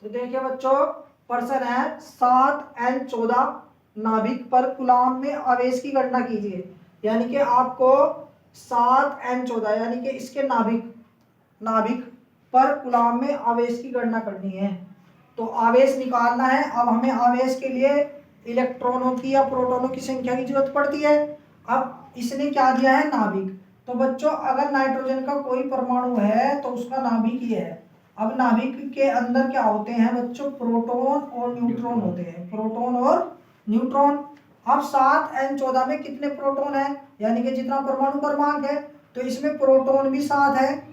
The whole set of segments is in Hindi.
तो देखिए बच्चों, प्रश्न है 7n14 नाभिक पर कूलाम में आवेश की गणना कीजिए। यानी कि आपको 7n14 यानी कि इसके नाभिक पर कूलाम में आवेश की गणना करनी है। तो आवेश निकालना है। अब हमें आवेश के लिए इलेक्ट्रॉनों की या प्रोटॉनों की संख्या की जरूरत पड़ती है। अब इसने क्या दिया है, नाभिक। तो बच्चों अगर नाइट्रोजन का कोई परमाणु है तो उसका नाभिक ये है। अब नाभिक के अंदर क्या होते हैं बच्चों, प्रोटॉन और न्यूट्रॉन होते हैं, प्रोटॉन और न्यूट्रॉन। अब 7n14 में कितने प्रोटॉन है, यानी कि जितना परमाणु क्रमांक है, तो इसमें प्रोटॉन भी 7 है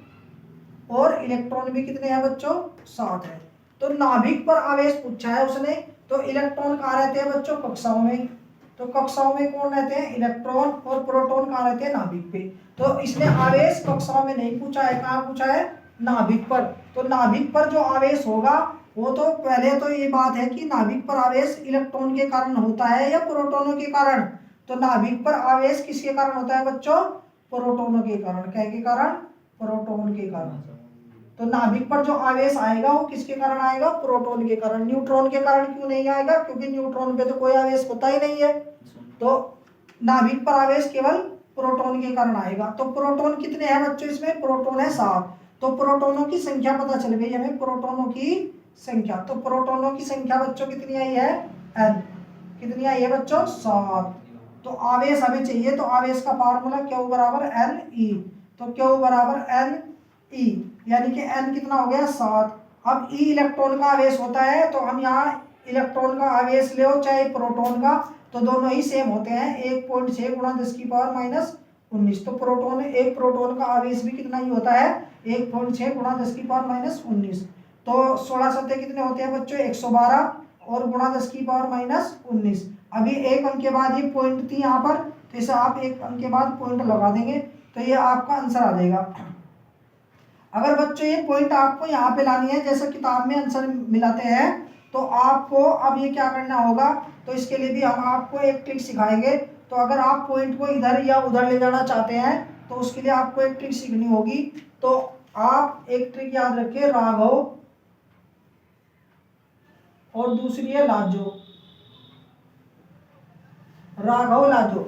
और इलेक्ट्रॉन भी कितने हैं बच्चों, 7 है। तो नाभिक पर आवेश पूछा है उसने, तो इलेक्ट्रॉन कहाँ रहते हैं बच्चों, कक्षाओं में। तो कक्षाओं में कौन रहते हैं, इलेक्ट्रॉन, और प्रोटॉन कहाँ रहते हैं, नाभिक पे। तो इसने आवेश कक्षाओं में नहीं पूछा है, कहाँ पूछा है, नाभिक पर। तो नाभिक पर जो आवेश होगा वो तो पहले तो ये बात है कि नाभिक पर आवेश इलेक्ट्रॉन के कारण होता है या प्रोटॉनों के कारण। तो नाभिक पर आवेश किसके कारण होता है बच्चों, प्रोटॉनों के कारण। क्या के कारण, प्रोटॉन के कारण। तो नाभिक पर जो आवेश आएगा वो किसके कारण आएगा, प्रोटॉन के कारण। न्यूट्रॉन के कारण क्यों नहीं आएगा, क्योंकि न्यूट्रॉन पे तो कोई आवेश होता ही नहीं है। तो नाभिक पर आवेश केवल प्रोटॉन के कारण आएगा। तो प्रोटॉन कितने हैं बच्चों, इसमें प्रोटॉन है 7। तो प्रोटॉनों की संख्या पता चल गई हमें, प्रोटॉनों की संख्या। तो प्रोटॉनों की संख्या बच्चों कितनी आई है, n। कितनी आई है बच्चों, 7। तो आवेश हमें चाहिए, तो आवेश का फार्मूला Q बराबर NE। तो Q बराबर NE यानी कि n कितना हो गया, 7। अब E इलेक्ट्रॉन का आवेश होता है, तो हम यहाँ इलेक्ट्रॉन का आवेश ले चाहे प्रोटॉन का, तो दोनों ही सेम होते हैं, 1.6 गुणा 10 की पावर माइनस 19। तो प्रोटॉन, एक प्रोटॉन का आवेश भी कितना ही होता है, 1.6 गुणा 10 की पावर माइनस 19। तो 16 सत्ते कितने होते हैं बच्चों, 112, और गुणा 10 की पावर माइनस 19। अभी एक अंक के बाद ये पॉइंट थी यहाँ पर, तो इसे आप एक अंक के बाद पॉइंट लगा देंगे तो ये आपका आंसर आ जाएगा। अगर बच्चों ये पॉइंट आपको यहाँ पे लानी है, जैसे किताब में आंसर मिलाते हैं, तो आपको अब ये क्या करना होगा, तो इसके लिए भी हम आपको एक ट्रिक सिखाएंगे। तो अगर आप पॉइंट को इधर या उधर ले जाना चाहते हैं तो उसके लिए आपको एक ट्रिक सीखनी होगी। तो आप एक ट्रिक याद रखिए, राघव और दूसरी है लाजो, राघव लाजो,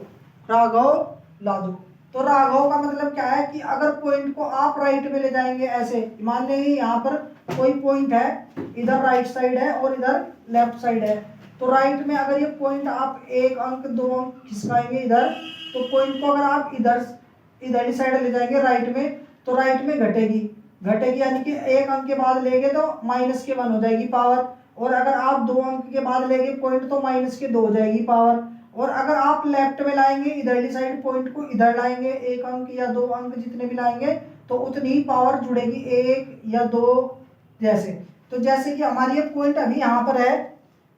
राघव लाजो। तो राघव का मतलब क्या है कि अगर पॉइंट को आप राइट में ले जाएंगे, ऐसे मान लीजिए यहाँ पर कोई पॉइंट है, इधर राइट साइड है और इधर लेफ्ट साइड है। तो राइट में अगर ये पॉइंट आप 1 अंक 2 अंक खिसकाएंगे इधर, तो पॉइंट को अगर आप इधर ही साइड ले जाएंगे राइट में, तो राइट में घटेगी यानी कि 1 अंक के बाद लेंगे तो -1 हो जाएगी पावर, और अगर आप 2 अंक के बाद लेंगे पॉइंट तो -2 हो जाएगी पावर। और अगर आप लेफ्ट में लाएंगे, इधरली साइड पॉइंट को इधर लाएंगे, 1 अंक या 2 अंक जितने भी लाएंगे, तो उतनी ही पावर जुड़ेगी, 1 या 2 जैसे। तो जैसे कि हमारी ये पॉइंट अभी यहाँ पर है,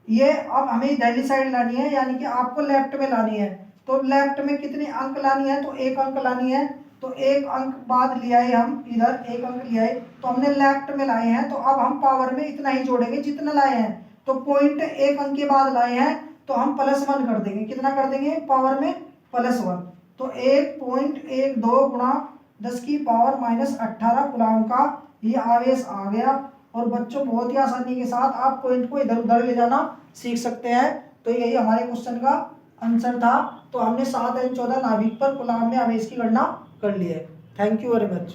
ये अब हमें इधरली साइड लानी है, यानी कि आपको लेफ्ट में लानी है। तो लेफ्ट में कितने अंक लानी है, तो 1 अंक लानी है। तो 1 अंक बाद लिया है, हम इधर 1 अंक लिया है, तो हमने लेफ्ट में लाए हैं, तो अब हम पावर में इतना ही जोड़ेंगे जितना लाए हैं। तो पॉइंट 1 अंक के बाद लाए हैं, तो हम +1 कर देंगे। कितना कर देंगे, पावर में +1। तो 1.12 गुणा 10 की पावर माइनस 18 कूलाम का ये आवेश आ गया। और बच्चों बहुत ही आसानी के साथ आप पॉइंट को इधर उधर ले जाना सीख सकते हैं। तो यही हमारे क्वेश्चन का आंसर था। तो हमने 7n14 नाभिक पर कूलाम में आवेश की गणना कर ली है। Thank you very much.